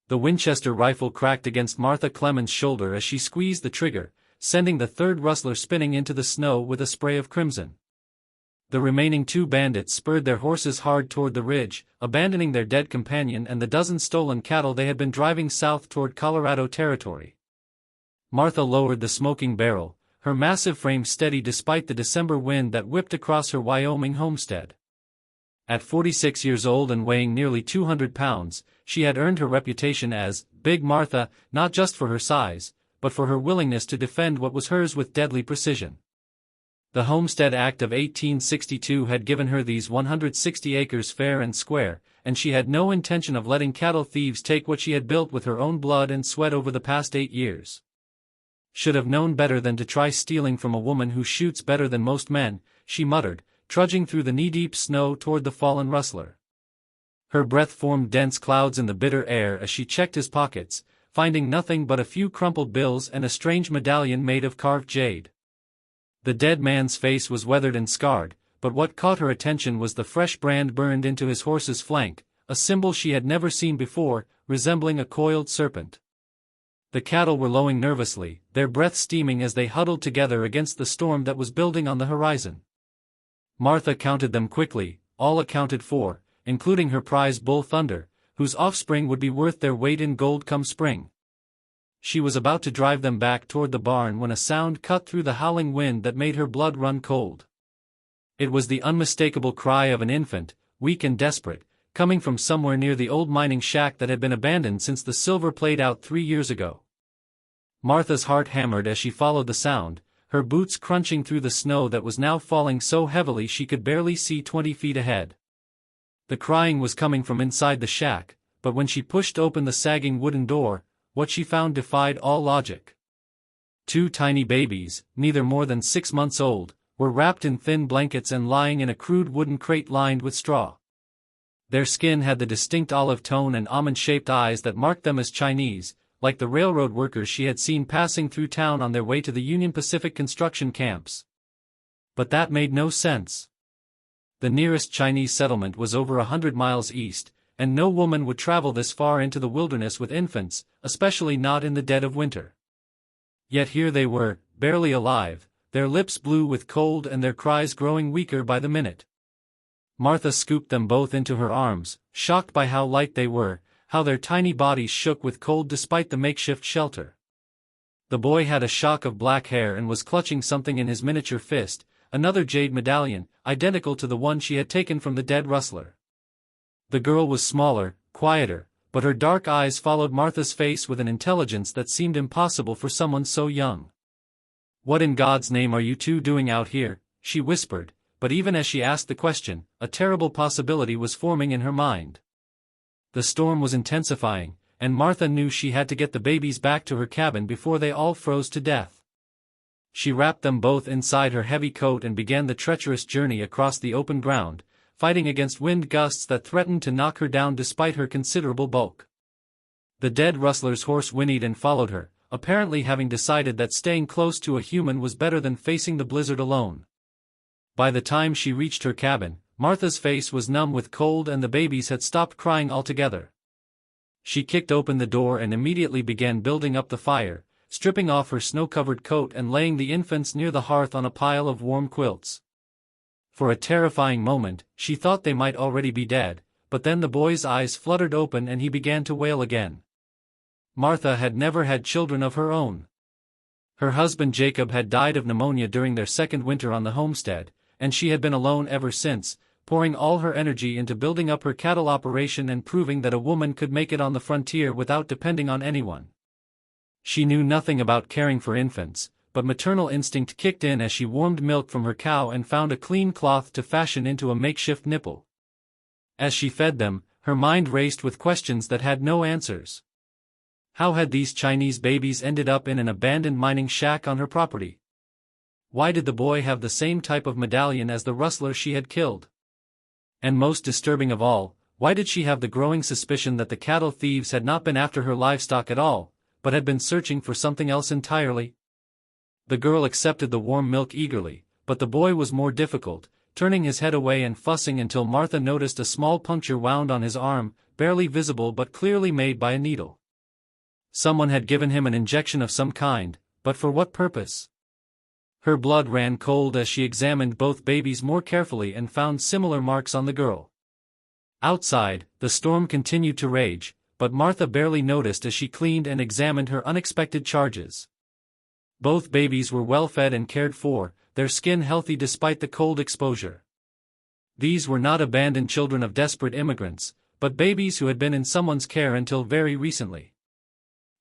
The Winchester rifle cracked against Martha Clemens' shoulder as she squeezed the trigger, sending the third rustler spinning into the snow with a spray of crimson. The remaining 2 bandits spurred their horses hard toward the ridge, abandoning their dead companion and the dozen stolen cattle they had been driving south toward Colorado Territory. Martha lowered the smoking barrel, her massive frame steady despite the December wind that whipped across her Wyoming homestead. At 46 years old and weighing nearly 200 pounds, she had earned her reputation as Big Martha, not just for her size, but for her willingness to defend what was hers with deadly precision. The Homestead Act of 1862 had given her these 160 acres fair and square, and she had no intention of letting cattle thieves take what she had built with her own blood and sweat over the past 8 years. Should have known better than to try stealing from a woman who shoots better than most men, she muttered, trudging through the knee-deep snow toward the fallen rustler. Her breath formed dense clouds in the bitter air as she checked his pockets, finding nothing but a few crumpled bills and a strange medallion made of carved jade. The dead man's face was weathered and scarred, but what caught her attention was the fresh brand burned into his horse's flank, a symbol she had never seen before, resembling a coiled serpent. The cattle were lowing nervously, their breath steaming as they huddled together against the storm that was building on the horizon. Martha counted them quickly, all accounted for, including her prize bull Thunder, whose offspring would be worth their weight in gold come spring. She was about to drive them back toward the barn when a sound cut through the howling wind that made her blood run cold. It was the unmistakable cry of an infant, weak and desperate, coming from somewhere near the old mining shack that had been abandoned since the silver played out 3 years ago. Martha's heart hammered as she followed the sound, her boots crunching through the snow that was now falling so heavily she could barely see 20 feet ahead. The crying was coming from inside the shack, but when she pushed open the sagging wooden door, what she found defied all logic. 2 tiny babies, neither more than 6 months old, were wrapped in thin blankets and lying in a crude wooden crate lined with straw. Their skin had the distinct olive tone and almond-shaped eyes that marked them as Chinese, like the railroad workers she had seen passing through town on their way to the Union Pacific construction camps. But that made no sense. The nearest Chinese settlement was over 100 miles east, and no woman would travel this far into the wilderness with infants, especially not in the dead of winter. Yet here they were, barely alive, their lips blue with cold and their cries growing weaker by the minute. Martha scooped them both into her arms, shocked by how light they were, how their tiny bodies shook with cold despite the makeshift shelter. The boy had a shock of black hair and was clutching something in his miniature fist, another jade medallion, identical to the one she had taken from the dead rustler. The girl was smaller, quieter, but her dark eyes followed Martha's face with an intelligence that seemed impossible for someone so young. "What in God's name are you 2 doing out here?" she whispered, but even as she asked the question, a terrible possibility was forming in her mind. The storm was intensifying, and Martha knew she had to get the babies back to her cabin before they all froze to death. She wrapped them both inside her heavy coat and began the treacherous journey across the open ground, fighting against wind gusts that threatened to knock her down despite her considerable bulk. The dead rustler's horse whinnied and followed her, apparently having decided that staying close to a human was better than facing the blizzard alone. By the time she reached her cabin, Martha's face was numb with cold and the babies had stopped crying altogether. She kicked open the door and immediately began building up the fire, stripping off her snow-covered coat and laying the infants near the hearth on a pile of warm quilts. For a terrifying moment, she thought they might already be dead, but then the boy's eyes fluttered open and he began to wail again. Martha had never had children of her own. Her husband Jacob had died of pneumonia during their second winter on the homestead, and she had been alone ever since, pouring all her energy into building up her cattle operation and proving that a woman could make it on the frontier without depending on anyone. She knew nothing about caring for infants, but maternal instinct kicked in as she warmed milk from her cow and found a clean cloth to fashion into a makeshift nipple. As she fed them, her mind raced with questions that had no answers. How had these Chinese babies ended up in an abandoned mining shack on her property? Why did the boy have the same type of medallion as the rustler she had killed? And most disturbing of all, why did she have the growing suspicion that the cattle thieves had not been after her livestock at all, but had been searching for something else entirely? The girl accepted the warm milk eagerly, but the boy was more difficult, turning his head away and fussing until Martha noticed a small puncture wound on his arm, barely visible but clearly made by a needle. Someone had given him an injection of some kind, but for what purpose? Her blood ran cold as she examined both babies more carefully and found similar marks on the girl. Outside, the storm continued to rage, but Martha barely noticed as she cleaned and examined her unexpected charges. Both babies were well fed and cared for, their skin healthy despite the cold exposure. These were not abandoned children of desperate immigrants, but babies who had been in someone's care until very recently.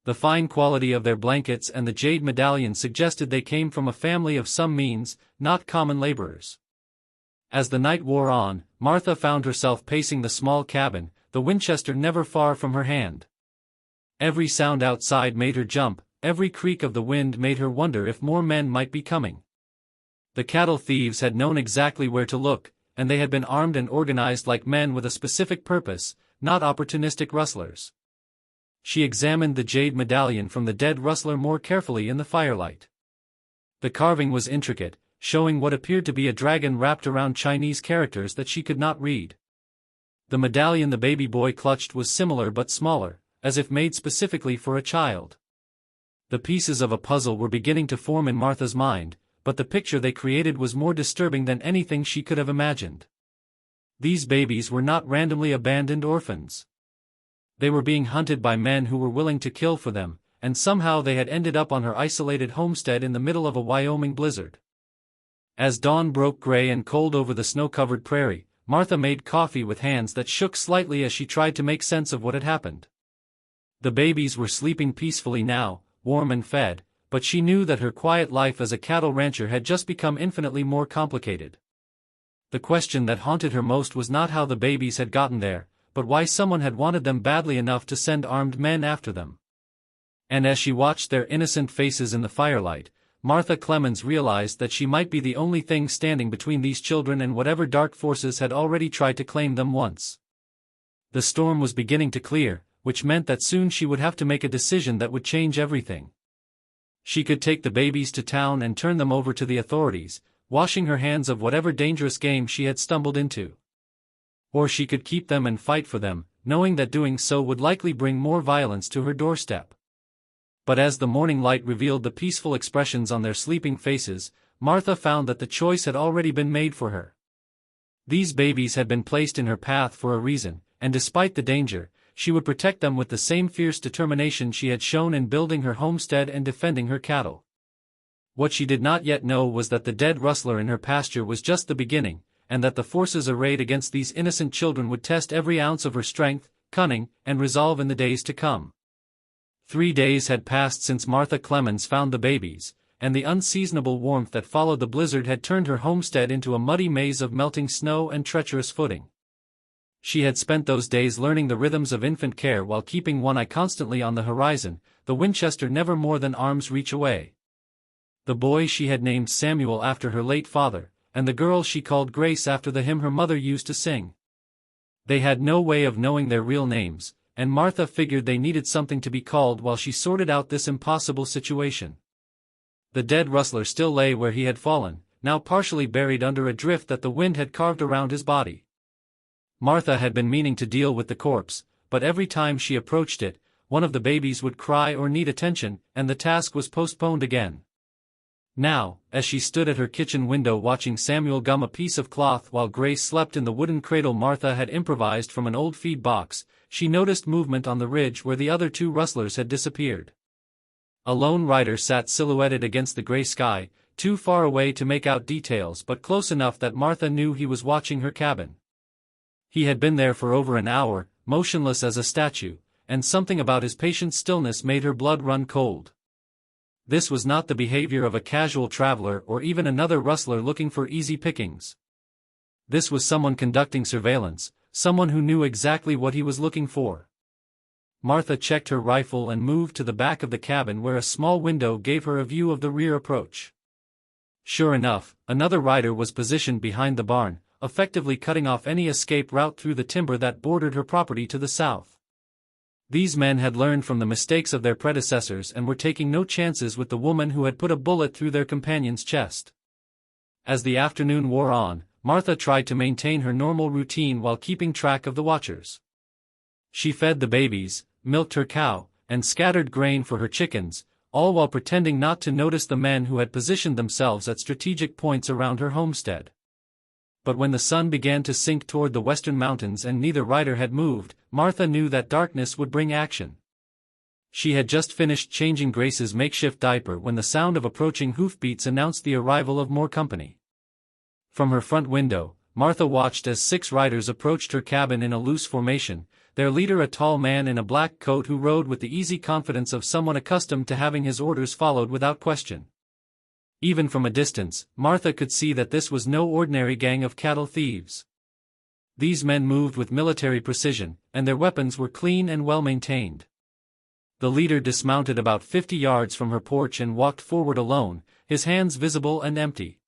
The fine quality of their blankets and the jade medallion suggested they came from a family of some means, not common laborers. As the night wore on, Martha found herself pacing the small cabin, the Winchester never far from her hand. Every sound outside made her jump, every creak of the wind made her wonder if more men might be coming. The cattle thieves had known exactly where to look, and they had been armed and organized like men with a specific purpose, not opportunistic rustlers. She examined the jade medallion from the dead rustler more carefully in the firelight. The carving was intricate, showing what appeared to be a dragon wrapped around Chinese characters that she could not read. The medallion the baby boy clutched was similar but smaller, as if made specifically for a child. The pieces of a puzzle were beginning to form in Martha's mind, but the picture they created was more disturbing than anything she could have imagined. These babies were not randomly abandoned orphans. They were being hunted by men who were willing to kill for them, and somehow they had ended up on her isolated homestead in the middle of a Wyoming blizzard. As dawn broke gray and cold over the snow-covered prairie, Martha made coffee with hands that shook slightly as she tried to make sense of what had happened. The babies were sleeping peacefully now, warm and fed, but she knew that her quiet life as a cattle rancher had just become infinitely more complicated. The question that haunted her most was not how the babies had gotten there, but why someone had wanted them badly enough to send armed men after them. And as she watched their innocent faces in the firelight, Martha Clemens realized that she might be the only thing standing between these children and whatever dark forces had already tried to claim them once. The storm was beginning to clear, which meant that soon she would have to make a decision that would change everything. She could take the babies to town and turn them over to the authorities, washing her hands of whatever dangerous game she had stumbled into. Or she could keep them and fight for them, knowing that doing so would likely bring more violence to her doorstep. But as the morning light revealed the peaceful expressions on their sleeping faces, Martha found that the choice had already been made for her. These babies had been placed in her path for a reason, and despite the danger, she would protect them with the same fierce determination she had shown in building her homestead and defending her cattle. What she did not yet know was that the dead rustler in her pasture was just the beginning, and that the forces arrayed against these innocent children would test every ounce of her strength, cunning, and resolve in the days to come. 3 days had passed since Martha Clemens found the babies, and the unseasonable warmth that followed the blizzard had turned her homestead into a muddy maze of melting snow and treacherous footing. She had spent those days learning the rhythms of infant care while keeping one eye constantly on the horizon, the Winchester never more than arm's reach away. The boy she had named Samuel after her late father, and the girl she called Grace after the hymn her mother used to sing. They had no way of knowing their real names, and Martha figured they needed something to be called while she sorted out this impossible situation. The dead rustler still lay where he had fallen, now partially buried under a drift that the wind had carved around his body. Martha had been meaning to deal with the corpse, but every time she approached it, one of the babies would cry or need attention, and the task was postponed again. Now, as she stood at her kitchen window watching Samuel gum a piece of cloth while Grace slept in the wooden cradle Martha had improvised from an old feed box, she noticed movement on the ridge where the other 2 rustlers had disappeared. A lone rider sat silhouetted against the gray sky, too far away to make out details but close enough that Martha knew he was watching her cabin. He had been there for over an hour, motionless as a statue, and something about his patient stillness made her blood run cold. This was not the behavior of a casual traveler or even another rustler looking for easy pickings. This was someone conducting surveillance, someone who knew exactly what he was looking for. Martha checked her rifle and moved to the back of the cabin where a small window gave her a view of the rear approach. Sure enough, another rider was positioned behind the barn, effectively cutting off any escape route through the timber that bordered her property to the south. These men had learned from the mistakes of their predecessors and were taking no chances with the woman who had put a bullet through their companion's chest. As the afternoon wore on, Martha tried to maintain her normal routine while keeping track of the watchers. She fed the babies, milked her cow, and scattered grain for her chickens, all while pretending not to notice the men who had positioned themselves at strategic points around her homestead. But when the sun began to sink toward the western mountains and neither rider had moved, Martha knew that darkness would bring action. She had just finished changing Grace's makeshift diaper when the sound of approaching hoofbeats announced the arrival of more company. From her front window, Martha watched as 6 riders approached her cabin in a loose formation, their leader a tall man in a black coat who rode with the easy confidence of someone accustomed to having his orders followed without question. Even from a distance, Martha could see that this was no ordinary gang of cattle thieves. These men moved with military precision, and their weapons were clean and well maintained. The leader dismounted about 50 yards from her porch and walked forward alone, his hands visible and empty.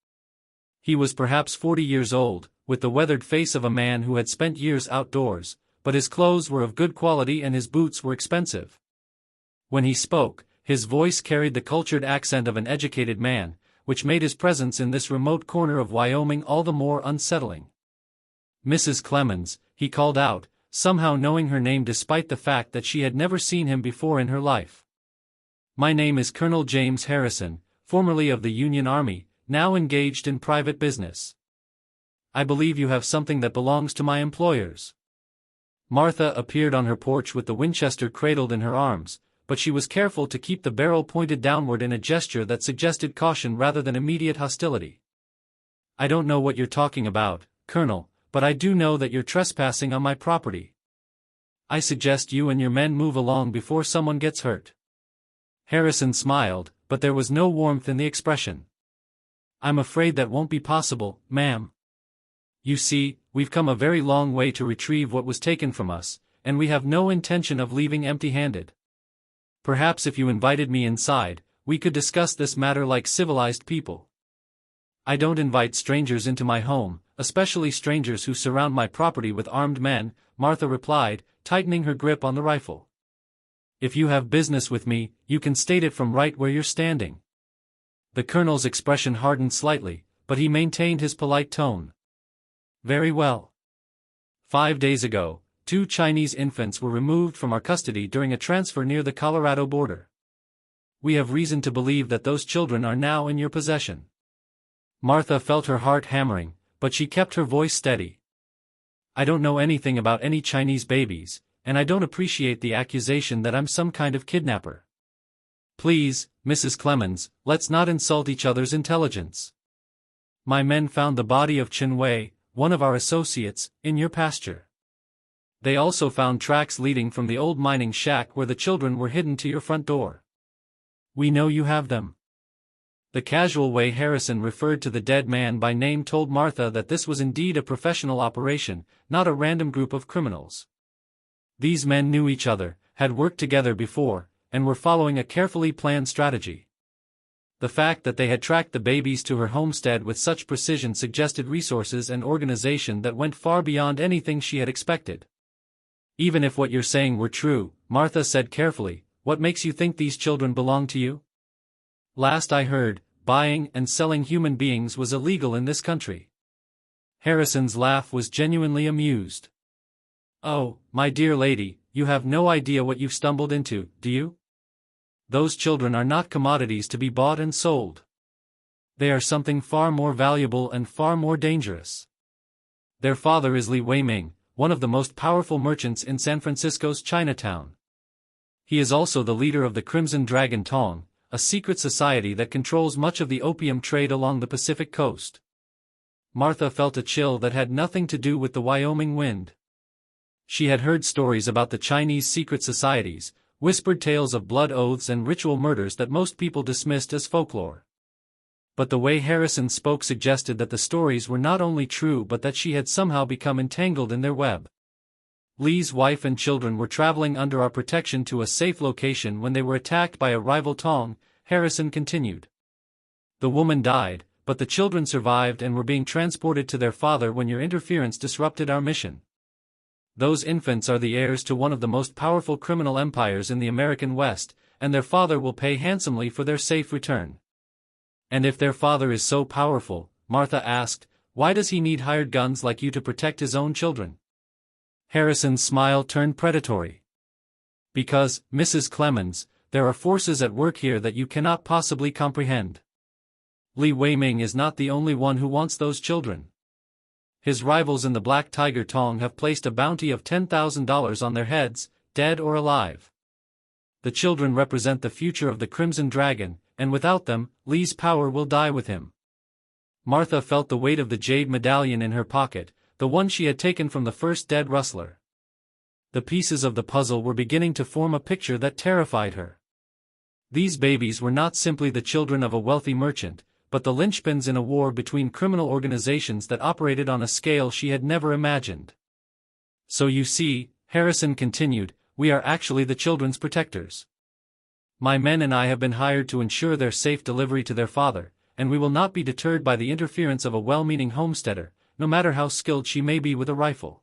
He was perhaps 40 years old, with the weathered face of a man who had spent years outdoors, but his clothes were of good quality and his boots were expensive. When he spoke, his voice carried the cultured accent of an educated man, which made his presence in this remote corner of Wyoming all the more unsettling. "Mrs. Clemens," he called out, somehow knowing her name despite the fact that she had never seen him before in her life. "My name is Colonel James Harrison, formerly of the Union Army, now engaged in private business. I believe you have something that belongs to my employers." Martha appeared on her porch with the Winchester cradled in her arms, but she was careful to keep the barrel pointed downward in a gesture that suggested caution rather than immediate hostility. "I don't know what you're talking about, Colonel, but I do know that you're trespassing on my property. I suggest you and your men move along before someone gets hurt." Harrison smiled, but there was no warmth in the expression. "I'm afraid that won't be possible, ma'am. You see, we've come a very long way to retrieve what was taken from us, and we have no intention of leaving empty-handed. Perhaps if you invited me inside, we could discuss this matter like civilized people." "I don't invite strangers into my home, especially strangers who surround my property with armed men," Martha replied, tightening her grip on the rifle. "If you have business with me, you can state it from right where you're standing." The colonel's expression hardened slightly, but he maintained his polite tone. "Very well. 5 days ago, 2 Chinese infants were removed from our custody during a transfer near the Colorado border. We have reason to believe that those children are now in your possession." Martha felt her heart hammering, but she kept her voice steady. "I don't know anything about any Chinese babies, and I don't appreciate the accusation that I'm some kind of kidnapper. Please, Mrs. Clemens, let's not insult each other's intelligence. My men found the body of Chen Wei, one of our associates, in your pasture. They also found tracks leading from the old mining shack where the children were hidden to your front door. We know you have them." The casual way Harrison referred to the dead man by name told Martha that this was indeed a professional operation, not a random group of criminals. These men knew each other, had worked together before, and were following a carefully planned strategy. The fact that they had tracked the babies to her homestead with such precision suggested resources and organization that went far beyond anything she had expected. "Even if what you're saying were true," Martha said carefully, "what makes you think these children belong to you? Last I heard, buying and selling human beings was illegal in this country." Harrison's laugh was genuinely amused. "Oh, my dear lady, you have no idea what you've stumbled into, do you? Those children are not commodities to be bought and sold. They are something far more valuable and far more dangerous. Their father is Li Weiming, one of the most powerful merchants in San Francisco's Chinatown. He is also the leader of the Crimson Dragon Tong, a secret society that controls much of the opium trade along the Pacific coast." Martha felt a chill that had nothing to do with the Wyoming wind. She had heard stories about the Chinese secret societies, whispered tales of blood oaths and ritual murders that most people dismissed as folklore. But the way Harrison spoke suggested that the stories were not only true but that she had somehow become entangled in their web. "Lee's wife and children were traveling under our protection to a safe location when they were attacked by a rival Tong," Harrison continued. "The woman died, but the children survived and were being transported to their father when your interference disrupted our mission. Those infants are the heirs to one of the most powerful criminal empires in the American West, and their father will pay handsomely for their safe return." "And if their father is so powerful," Martha asked, "why does he need hired guns like you to protect his own children?" Harrison's smile turned predatory. Because, Mrs. Clemens, there are forces at work here that you cannot possibly comprehend. Li Weiming is not the only one who wants those children. His rivals in the Black Tiger Tong have placed a bounty of $10,000 on their heads, dead or alive. The children represent the future of the Crimson Dragon, and without them, Li's power will die with him. Martha felt the weight of the jade medallion in her pocket, the one she had taken from the first dead rustler. The pieces of the puzzle were beginning to form a picture that terrified her. These babies were not simply the children of a wealthy merchant, but the linchpins in a war between criminal organizations that operated on a scale she had never imagined. So you see, Harrison continued, we are actually the children's protectors. My men and I have been hired to ensure their safe delivery to their father, and we will not be deterred by the interference of a well-meaning homesteader, no matter how skilled she may be with a rifle.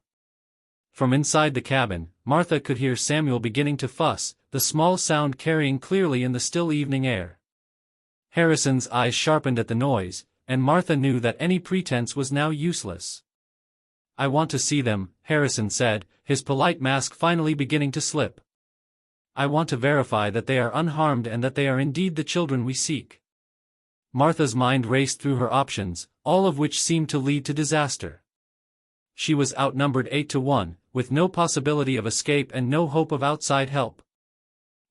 From inside the cabin, Martha could hear Samuel beginning to fuss, the small sound carrying clearly in the still evening air. Harrison's eyes sharpened at the noise, and Martha knew that any pretense was now useless. I want to see them, Harrison said, his polite mask finally beginning to slip. I want to verify that they are unharmed and that they are indeed the children we seek. Martha's mind raced through her options, all of which seemed to lead to disaster. She was outnumbered 8-1, with no possibility of escape and no hope of outside help.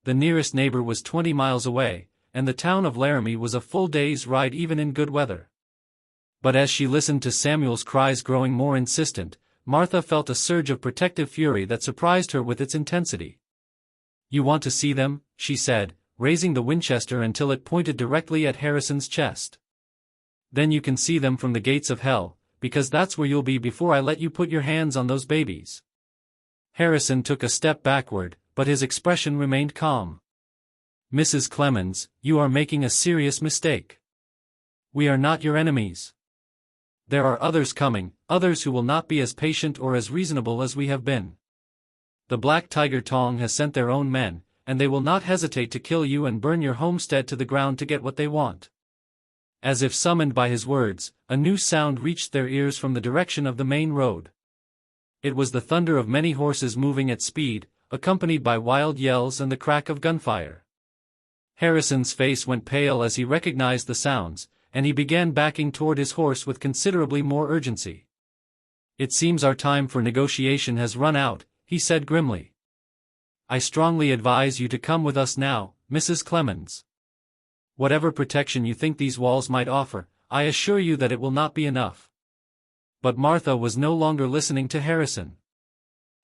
The nearest neighbor was 20 miles away, and the town of Laramie was a full day's ride even in good weather. But as she listened to Samuel's cries growing more insistent, Martha felt a surge of protective fury that surprised her with its intensity. You want to see them, she said, raising the Winchester until it pointed directly at Harrison's chest. Then you can see them from the gates of hell, because that's where you'll be before I let you put your hands on those babies. Harrison took a step backward, but his expression remained calm. Mrs. Clemens, you are making a serious mistake. We are not your enemies. There are others coming, others who will not be as patient or as reasonable as we have been. The Black Tiger Tong has sent their own men, and they will not hesitate to kill you and burn your homestead to the ground to get what they want. As if summoned by his words, a new sound reached their ears from the direction of the main road. It was the thunder of many horses moving at speed, accompanied by wild yells and the crack of gunfire. Harrison's face went pale as he recognized the sounds, and he began backing toward his horse with considerably more urgency. It seems our time for negotiation has run out, he said grimly. I strongly advise you to come with us now, Mrs. Clemens. Whatever protection you think these walls might offer, I assure you that it will not be enough. But Martha was no longer listening to Harrison.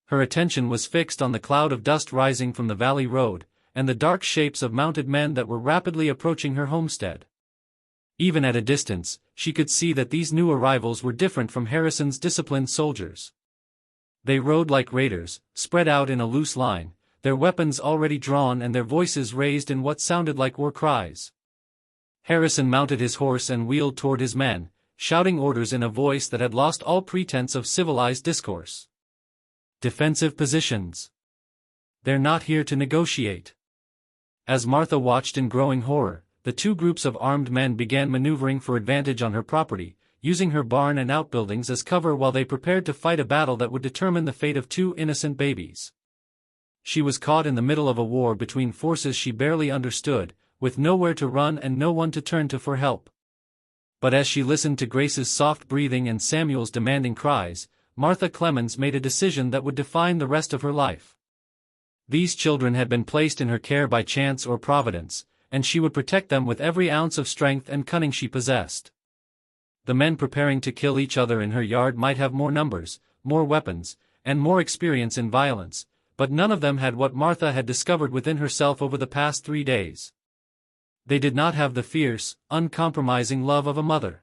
Her attention was fixed on the cloud of dust rising from the valley road, and the dark shapes of mounted men that were rapidly approaching her homestead. Even at a distance, she could see that these new arrivals were different from Harrison's disciplined soldiers. They rode like raiders, spread out in a loose line, their weapons already drawn and their voices raised in what sounded like war cries. Harrison mounted his horse and wheeled toward his men, shouting orders in a voice that had lost all pretense of civilized discourse. Defensive positions. They're not here to negotiate. As Martha watched in growing horror, the two groups of armed men began maneuvering for advantage on her property, using her barn and outbuildings as cover while they prepared to fight a battle that would determine the fate of two innocent babies. She was caught in the middle of a war between forces she barely understood, with nowhere to run and no one to turn to for help. But as she listened to Grace's soft breathing and Samuel's demanding cries, Martha Clemens made a decision that would define the rest of her life. These children had been placed in her care by chance or providence, and she would protect them with every ounce of strength and cunning she possessed. The men preparing to kill each other in her yard might have more numbers, more weapons, and more experience in violence, but none of them had what Martha had discovered within herself over the past 3 days. They did not have the fierce, uncompromising love of a mother.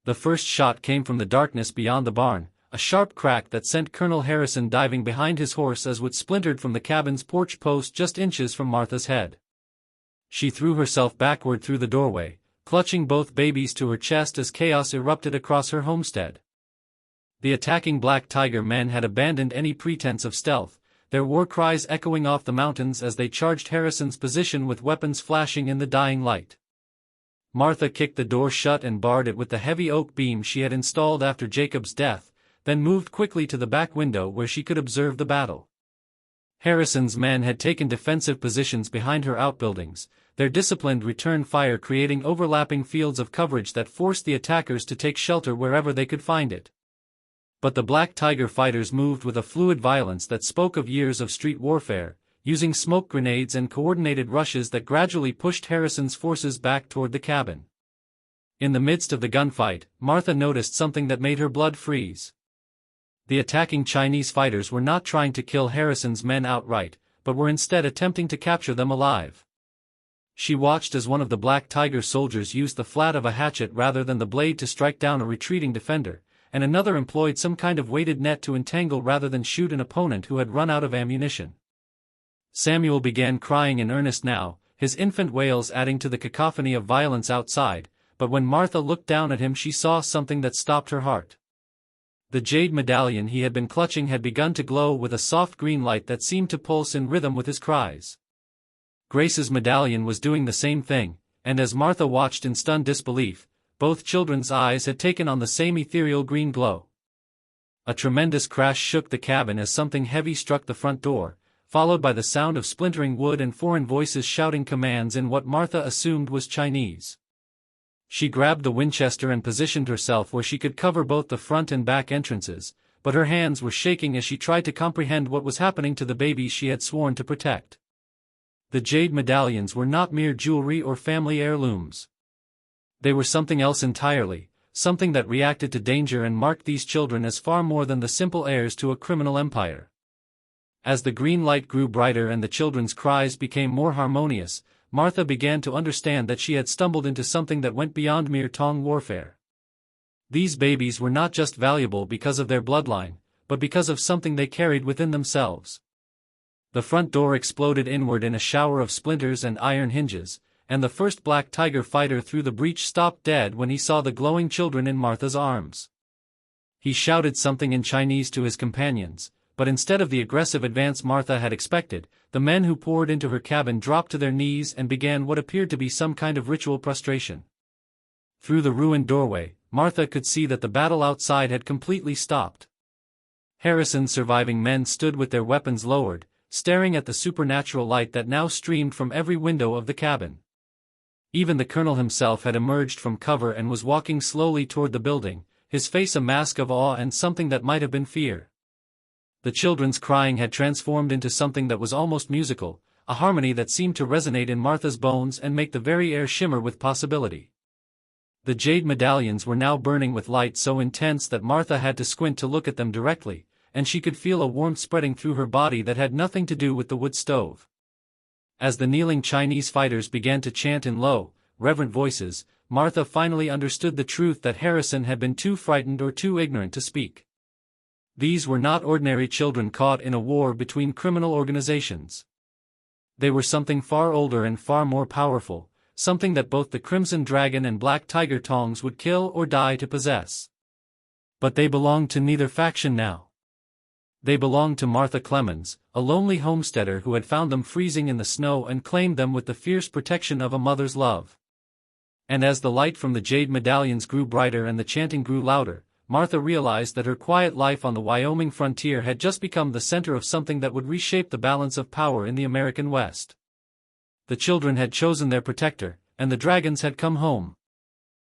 The first shot came from the darkness beyond the barn, a sharp crack that sent Colonel Harrison diving behind his horse as wood splintered from the cabin's porch post just inches from Martha's head. She threw herself backward through the doorway, clutching both babies to her chest as chaos erupted across her homestead. The attacking Black Tiger men had abandoned any pretense of stealth, their war cries echoing off the mountains as they charged Harrison's position with weapons flashing in the dying light. Martha kicked the door shut and barred it with the heavy oak beam she had installed after Jacob's death, then moved quickly to the back window where she could observe the battle. Harrison's men had taken defensive positions behind her outbuildings, their disciplined return fire creating overlapping fields of coverage that forced the attackers to take shelter wherever they could find it. But the Black Tiger fighters moved with a fluid violence that spoke of years of street warfare, using smoke grenades and coordinated rushes that gradually pushed Harrison's forces back toward the cabin. In the midst of the gunfight, Martha noticed something that made her blood freeze. The attacking Chinese fighters were not trying to kill Harrison's men outright, but were instead attempting to capture them alive. She watched as one of the Black Tiger soldiers used the flat of a hatchet rather than the blade to strike down a retreating defender, and another employed some kind of weighted net to entangle rather than shoot an opponent who had run out of ammunition. Samuel began crying in earnest now, his infant wails adding to the cacophony of violence outside, but when Martha looked down at him she saw something that stopped her heart. The jade medallion he had been clutching had begun to glow with a soft green light that seemed to pulse in rhythm with his cries. Grace's medallion was doing the same thing, and as Martha watched in stunned disbelief, both children's eyes had taken on the same ethereal green glow. A tremendous crash shook the cabin as something heavy struck the front door, followed by the sound of splintering wood and foreign voices shouting commands in what Martha assumed was Chinese. She grabbed the Winchester and positioned herself where she could cover both the front and back entrances, but her hands were shaking as she tried to comprehend what was happening to the babies she had sworn to protect. The jade medallions were not mere jewelry or family heirlooms. They were something else entirely, something that reacted to danger and marked these children as far more than the simple heirs to a criminal empire. As the green light grew brighter and the children's cries became more harmonious, Martha began to understand that she had stumbled into something that went beyond mere tongue warfare. These babies were not just valuable because of their bloodline, but because of something they carried within themselves. The front door exploded inward in a shower of splinters and iron hinges, and the first Black Tiger fighter through the breach stopped dead when he saw the glowing children in Martha's arms. He shouted something in Chinese to his companions, but instead of the aggressive advance Martha had expected, the men who poured into her cabin dropped to their knees and began what appeared to be some kind of ritual prostration. Through the ruined doorway, Martha could see that the battle outside had completely stopped. Harrison's surviving men stood with their weapons lowered, staring at the supernatural light that now streamed from every window of the cabin. Even the colonel himself had emerged from cover and was walking slowly toward the building, his face a mask of awe and something that might have been fear. The children's crying had transformed into something that was almost musical, a harmony that seemed to resonate in Martha's bones and make the very air shimmer with possibility. The jade medallions were now burning with light so intense that Martha had to squint to look at them directly, and she could feel a warmth spreading through her body that had nothing to do with the wood stove. As the kneeling Chinese fighters began to chant in low, reverent voices, Martha finally understood the truth that Harrison had been too frightened or too ignorant to speak. These were not ordinary children caught in a war between criminal organizations. They were something far older and far more powerful, something that both the Crimson Dragon and Black Tiger Tongs would kill or die to possess. But they belonged to neither faction now. They belonged to Martha Clemens, a lonely homesteader who had found them freezing in the snow and claimed them with the fierce protection of a mother's love. And as the light from the jade medallions grew brighter and the chanting grew louder, Martha realized that her quiet life on the Wyoming frontier had just become the center of something that would reshape the balance of power in the American West. The children had chosen their protector, and the dragons had come home.